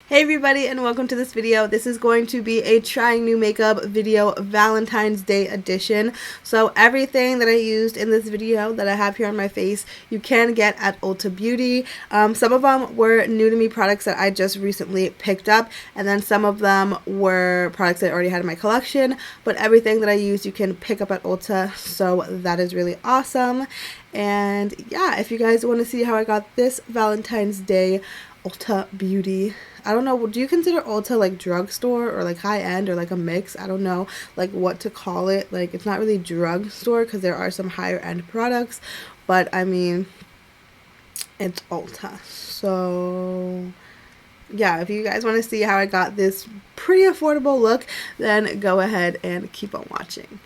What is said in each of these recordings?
Hey everybody, and welcome to this video. This is going to be a trying new makeup video, Valentine's Day edition. So everything that I used in this video that I have here on my face, you can get at Ulta Beauty. Some of them were new to me products that I just recently picked up, and then some of them were products that I already had in my collection, but everything that I used you can pick up at Ulta, so that is really awesome. And yeah, if you guys want to see how I got this Valentine's Day Ulta Beauty, I don't know, do you consider Ulta like drugstore or like high-end or like a mix? I don't know like what to call it. Like, it's not really drugstore because there are some higher end products, but I mean, it's Ulta. So yeah, if you guys want to see how I got this pretty affordable look, then go ahead and keep on watching.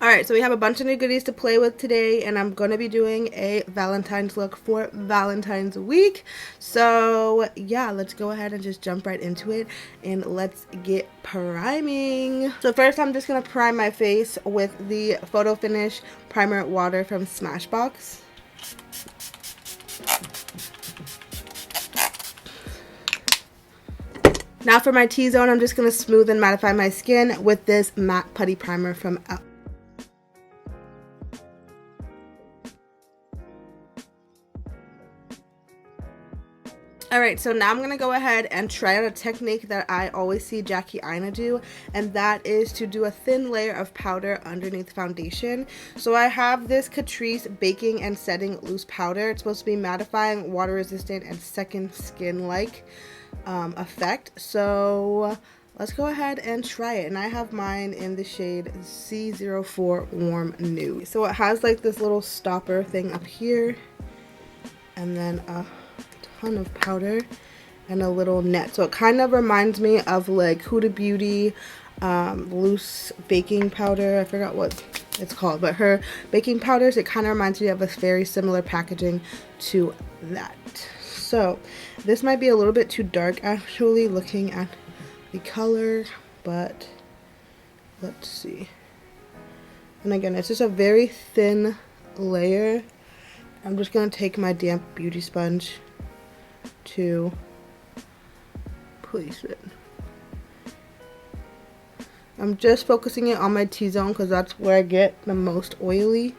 Alright, so we have a bunch of new goodies to play with today, and I'm going to be doing a Valentine's look for Valentine's week. So yeah, let's go ahead and just jump right into it, and let's get priming. So first I'm just going to prime my face with the Photo Finish Primer Water from Smashbox. Now for my T-zone, I'm just going to smooth and mattify my skin with this matte putty primer from Alright, so now I'm going to go ahead and try out a technique that I always see Jackie Aina do, and that is to do a thin layer of powder underneath the foundation. So I have this Catrice Baking and Setting Loose Powder. It's supposed to be mattifying, water resistant, and second skin-like effect. So let's go ahead and try it. And I have mine in the shade C04 Warm Nude. So it has like this little stopper thing up here, and then a ton of powder and a little net. So it kind of reminds me of like Huda Beauty loose baking powder. I forgot what it's called, but her baking powders, it kind of reminds me of a very similar packaging to that. So this might be a little bit too dark actually looking at the color, but let's see. And again, it's just a very thin layer. I'm just going to take my damp beauty sponge to place it. I'm just focusing it on my T-zone because that's where I get the most oily.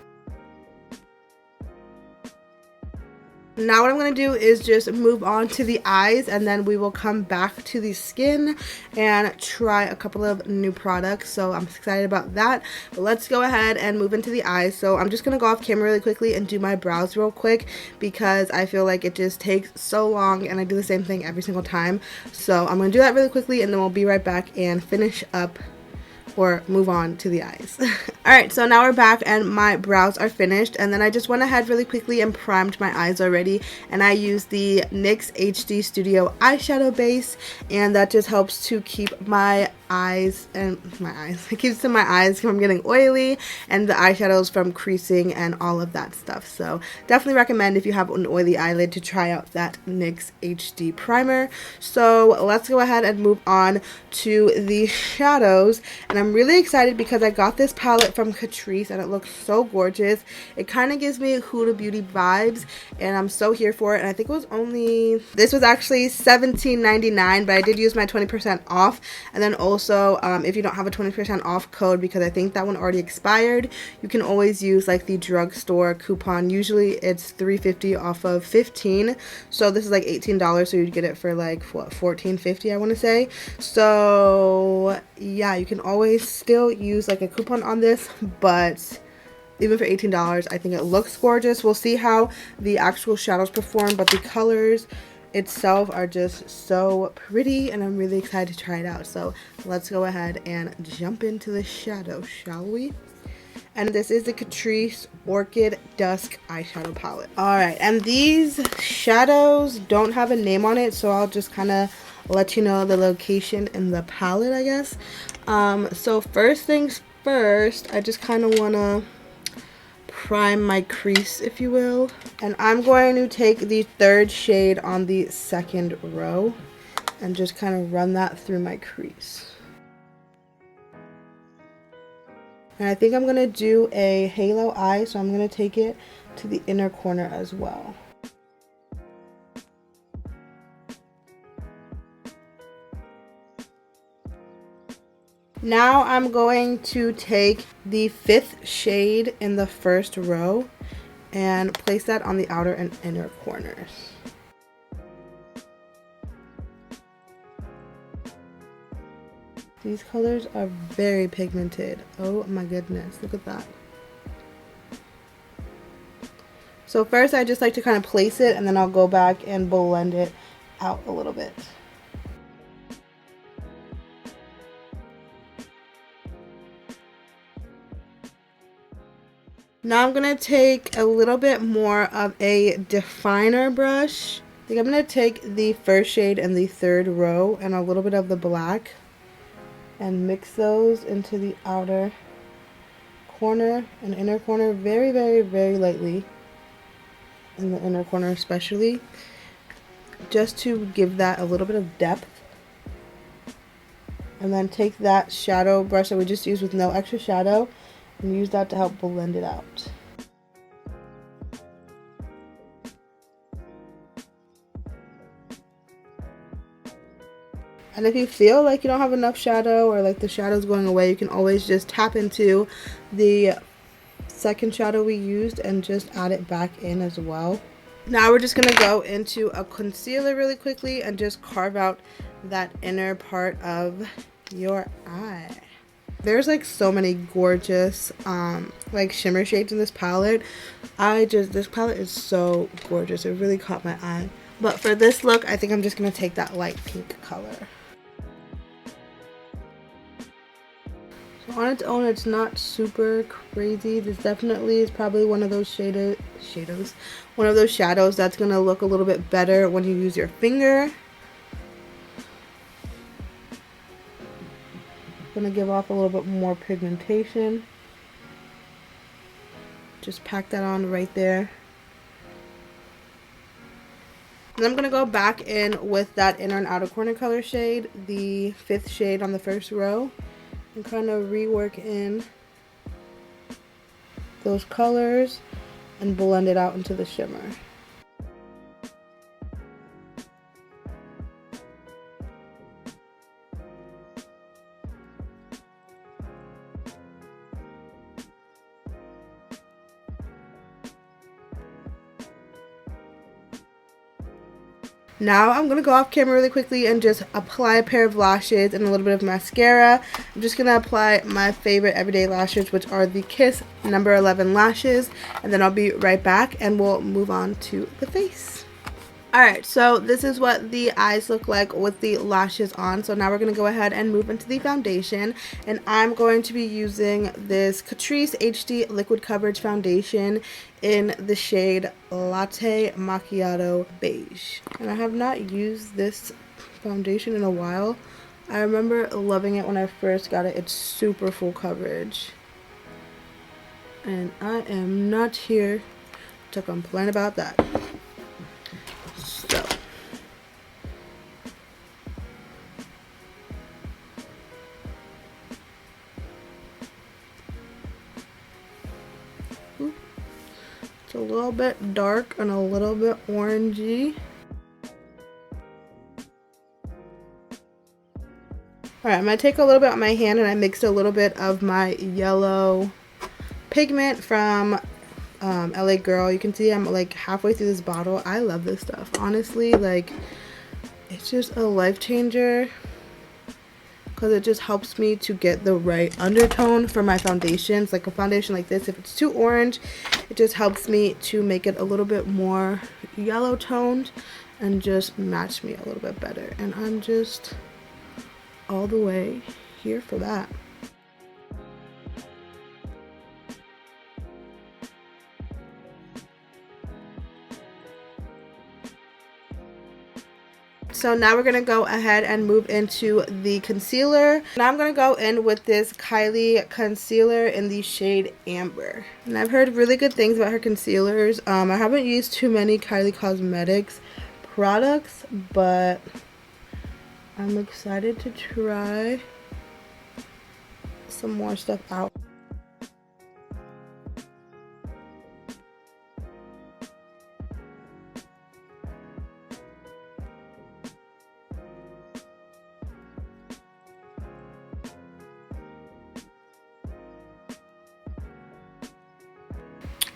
Now what I'm going to do is just move on to the eyes, and then we will come back to the skin and try a couple of new products. So I'm excited about that. But let's go ahead and move into the eyes. So I'm just going to go off camera really quickly and do my brows real quick because I feel like it just takes so long and I do the same thing every single time. So I'm going to do that really quickly, and then we'll be right back and finish up or move on to the eyes. Alright, so now we're back and my brows are finished, and then I just went ahead really quickly and primed my eyes already, and I used the NYX HD Studio eyeshadow base, and that just helps to keep my eyes it keeps my eyes from getting oily and the eyeshadows from creasing and all of that stuff. So definitely recommend if you have an oily eyelid to try out that NYX HD primer. So let's go ahead and move on to the shadows, and I'm really excited because I got this palette from Catrice and it looks so gorgeous. It kind of gives me Huda Beauty vibes, and I'm so here for it. And I think it was this was actually $17.99, but I did use my 20% off. And then also if you don't have a 20% off code, because I think that one already expired, you can always use like the drugstore coupon. Usually it's $3.50 off of $15, so this is like $18, so you'd get it for like what, $14.50 I want to say. So yeah, you can always still use like a coupon on this, but even for $18 I think it looks gorgeous. We'll see how the actual shadows perform, but the colors itself are just so pretty, and I'm really excited to try it out. So let's go ahead and jump into the shadow, shall we? And this is the Catrice Orchid Dusk eyeshadow palette. Alright, and these shadows don't have a name on it, so I'll just kind of let you know the location in the palette, I guess. So first things first, I just kind of want to prime my crease, if you will, and I'm going to take the third shade on the second row and just kind of run that through my crease. And I think I'm going to do a halo eye, so I'm going to take it to the inner corner as well. Now I'm going to take the 5th shade in the first row and place that on the outer and inner corners. These colors are very pigmented. Oh my goodness, look at that. So first I just like to kind of place it, and then I'll go back and blend it out a little bit. Now I'm going to take a little bit more of a definer brush. I think I'm going to take the first shade in the 3rd row and a little bit of the black and mix those into the outer corner and inner corner very, very, very lightly. In the inner corner especially, just to give that a little bit of depth. And then take that shadow brush that we just used with no extra shadow and use that to help blend it out. And if you feel like you don't have enough shadow, or like the shadow's going away, you can always just tap into the 2nd shadow we used and just add it back in as well. Now we're just gonna go into a concealer really quickly and just carve out that inner part of your eye. There's like so many gorgeous like shimmer shades in this palette. This palette is so gorgeous. It really caught my eye. But for this look, I think I'm just gonna take that light pink color. So on its own, it's not super crazy. This definitely is probably one of those shadows that's gonna look a little bit better when you use your finger. Gonna give off a little bit more pigmentation. Just pack that on right there. And I'm gonna go back in with that inner and outer corner color shade, the 5th shade on the 1st row, and kind of rework in those colors and blend it out into the shimmer. Now I'm going to go off camera really quickly and just apply a pair of lashes and a little bit of mascara. I'm just going to apply my favorite everyday lashes, which are the Kiss number 11 lashes, and then I'll be right back and we'll move on to the face. Alright, so this is what the eyes look like with the lashes on. So now we're going to go ahead and move into the foundation. And I'm going to be using this Catrice HD Liquid Coverage Foundation in the shade Latte Macchiato Beige. And I have not used this foundation in a while. I remember loving it when I first got it. It's super full coverage. And I am not here to complain about that. So, it's a little bit dark and a little bit orangey. Alright, I'm going to take a little bit on my hand and I mixed a little bit of my yellow pigment from LA Girl. You can see I'm like halfway through this bottle. I love this stuff. Honestly, like, it's just a life changer because it just helps me to get the right undertone for my foundations. Like a foundation like this, if it's too orange, it just helps me to make it a little bit more yellow toned and just match me a little bit better. And I'm just all the way here for that. So now we're going to go ahead and move into the concealer. Now I'm going to go in with this Kylie concealer in the shade Amber. And I've heard really good things about her concealers. I haven't used too many Kylie Cosmetics products, but I'm excited to try some more stuff out.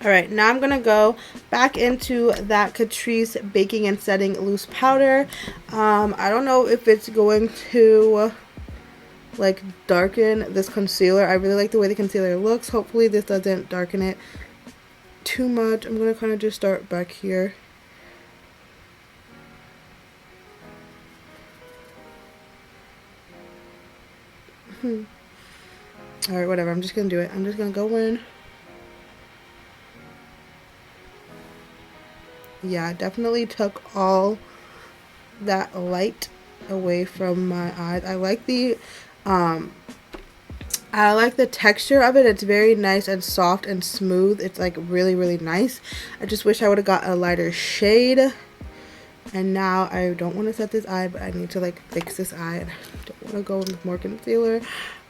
Alright, now I'm going to go back into that Catrice Baking and Setting Loose Powder. I don't know if it's going to like darken this concealer. I really like the way the concealer looks. Hopefully this doesn't darken it too much. I'm going to kind of just start back here. Alright, whatever. I'm just going to do it. I'm just going to go in. Yeah, definitely took all that light away from my eyes. I like the texture of it. It's very nice and soft and smooth. It's like really nice. I just wish I would have got a lighter shade. And now I don't want to set this eye, but I need to like fix this eye. And I don't want to go with more concealer.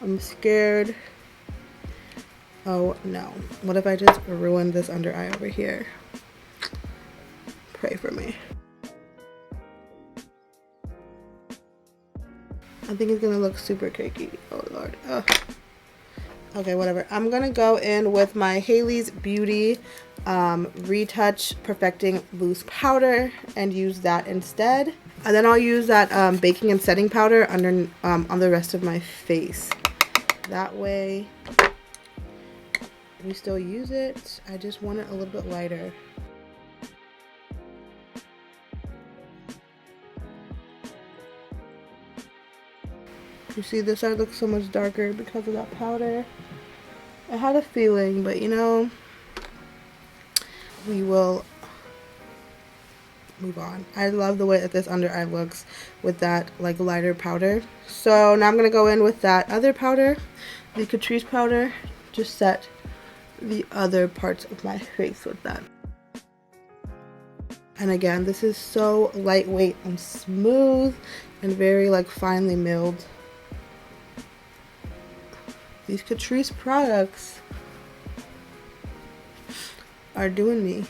I'm scared. Oh no. What if I just ruined this under eye over here? Pray for me. I think it's gonna look super cakey. Oh lord. Ugh. Okay, whatever. I'm gonna go in with my Hailey's Beauty Retouch Perfecting Loose Powder and use that instead. And then I'll use that baking and setting powder under on the rest of my face. That way we still use it. I just want it a little bit lighter. You see, this side looks so much darker because of that powder. I had a feeling, but you know, we will move on. I love the way that this under eye looks with that like lighter powder. So now I'm going to go in with that other powder, the Catrice powder, just set the other parts of my face with that. And again, this is so lightweight and smooth and very like finely milled. These Catrice products are doing me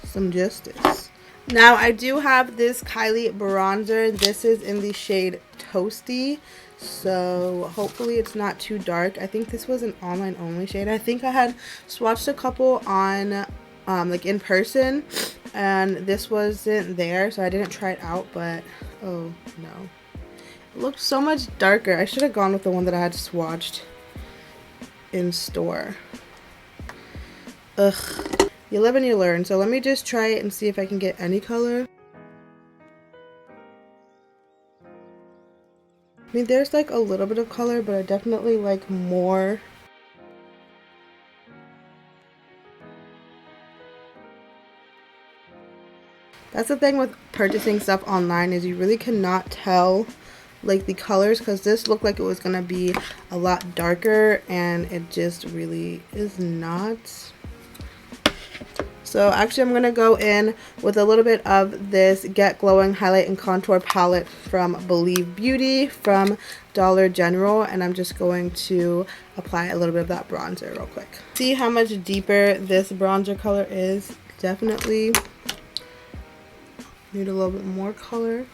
some justice. Now I do have this Kylie bronzer. This is in the shade Toasty. So hopefully it's not too dark. I think this was an online only shade. I think I had swatched a couple on like in person and this wasn't there, so I didn't try it out, but oh no. It looked so much darker. I should have gone with the one that I had swatched in store. Ugh. You live and you learn. So let me just try it and see if I can get any color. I mean, there's like a little bit of color, but I definitely like more. That's the thing with purchasing stuff online, is you really cannot tell like the colors, because this looked like it was gonna be a lot darker and it just really is not. So actually I'm gonna go in with a little bit of this Get Glowing Highlight and Contour Palette from Believe Beauty from Dollar General, and I'm just going to apply a little bit of that bronzer real quick. See how much deeper this bronzer color is? Definitely need a little bit more color.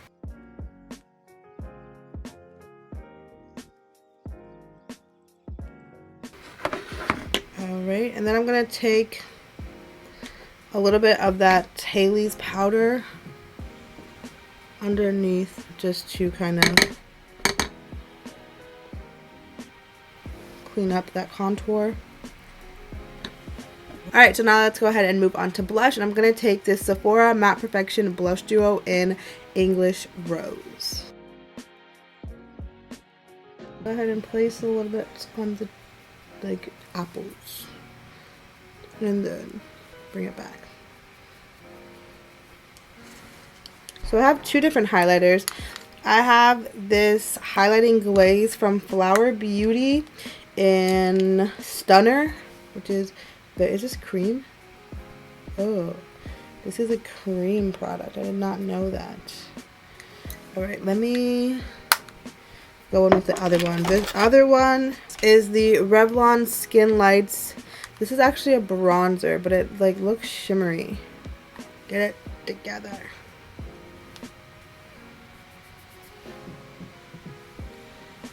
Alright, and then I'm going to take a little bit of that Hailey's powder underneath just to kind of clean up that contour. Alright, so now let's go ahead and move on to blush. And I'm going to take this Sephora Matte Perfection Blush Duo in English Rose. Go ahead and place a little bit on the like apples and then bring it back. So I have two different highlighters. I have this highlighting glaze from Flower Beauty in Stunner, which is this cream? Oh, this is a cream product. I did not know that. Alright, let me go in with the other one. This other one is the Revlon Skin Lights. This is actually a bronzer, but it like looks shimmery. Get it together.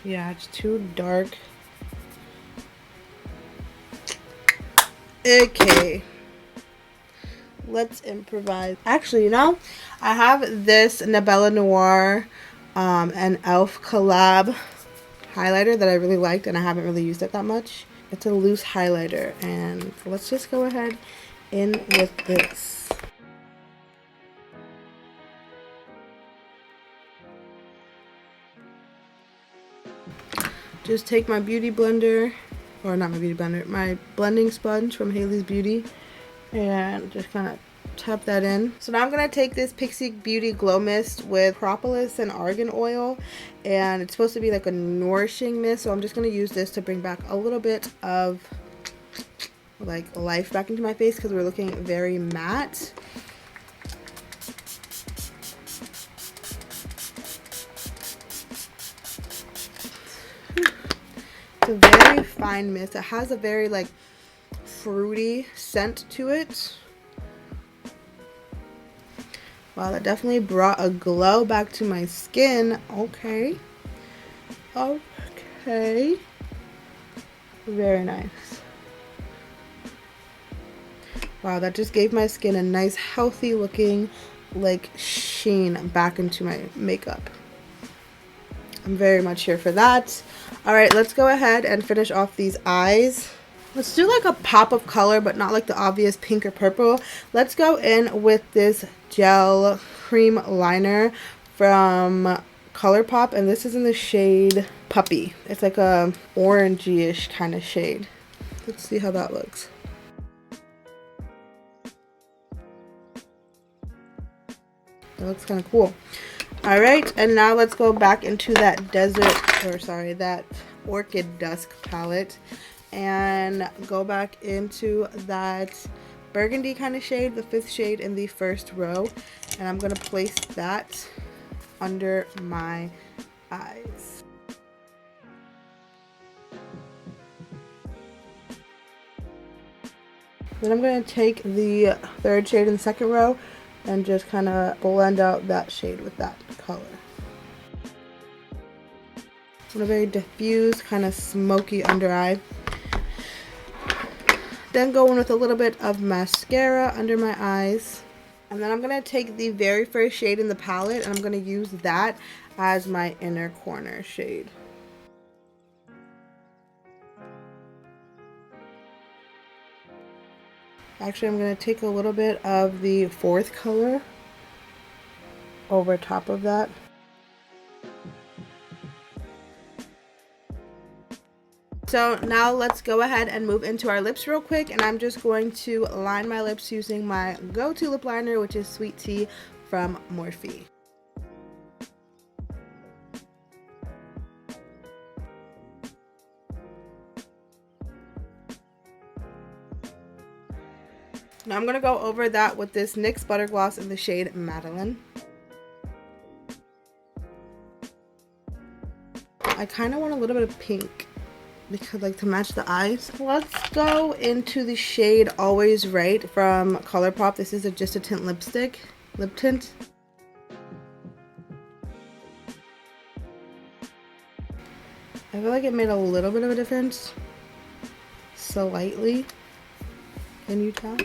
Yeah, it's too dark. Okay. let's improvise. Actually, you know, I have this Nabela Noir and Elf collab highlighter that I really liked, and I haven't really used it that much. It's a loose highlighter, and let's just go ahead in with this. Just take my beauty blender, or not my beauty blender, my blending sponge from Haley's Beauty, and just kind of tap that in. So now I'm going to take this Pixi Beauty Glow Mist with propolis and argan oil, and it's supposed to be like a nourishing mist, so I'm just going to use this to bring back a little bit of like life back into my face because we're looking very matte. It's a very fine mist. It has a very like fruity scent to it. Wow, that definitely brought a glow back to my skin. Okay. Okay. Very nice. Wow, that just gave my skin a nice healthy looking like sheen back into my makeup. I'm very much here for that. Alright, let's go ahead and finish off these eyes. Let's do like a pop of color, but not like the obvious pink or purple. Let's go in with this gel cream liner from ColourPop, and this is in the shade Puppy. It's like a orangey-ish kind of shade. Let's see how that looks. That looks kind of cool. Alright, and now let's go back into that that Orchid Dusk palette and go back into that burgundy kind of shade, the 5th shade in the first row, and I'm going to place that under my eyes. Then I'm going to take the 3rd shade in the 2nd row and just kind of blend out that shade with that color. A very diffuse, kind of smoky under eye. Then go in with a little bit of mascara under my eyes. And then I'm going to take the very first shade in the palette, and I'm going to use that as my inner corner shade. Actually, I'm going to take a little bit of the 4th color over top of that. So now let's go ahead and move into our lips real quick, and I'm just going to line my lips using my go-to lip liner, which is Sweet Tea from Morphe. Now I'm going to go over that with this NYX Butter Gloss in the shade Madeline. I kind of want a little bit of pink because like to match the eyes. Let's go into the shade Always Right from ColourPop. This is a Just a Tint lip tint. I feel like it made a little bit of a difference. Slightly. Can you tell?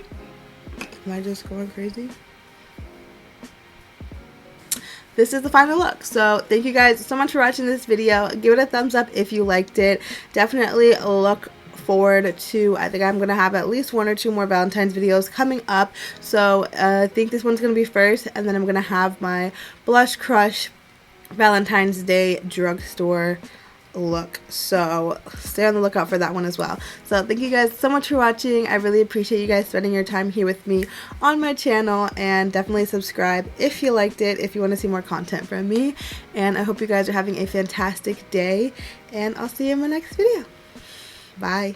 Am I just going crazy? This is the final look. So thank you guys so much for watching this video. Give it a thumbs up if you liked it. Definitely look forward to, I think I'm going to have at least 1 or 2 more Valentine's videos coming up. So I think this one's going to be first, and then I'm going to have my Blush Crush Valentine's Day drugstore look, so stay on the lookout for that one as well. So thank you guys so much for watching. I really appreciate you guys spending your time here with me on my channel, and definitely subscribe if you liked it, if you want to see more content from me. And I hope you guys are having a fantastic day, and I'll see you in my next video. Bye.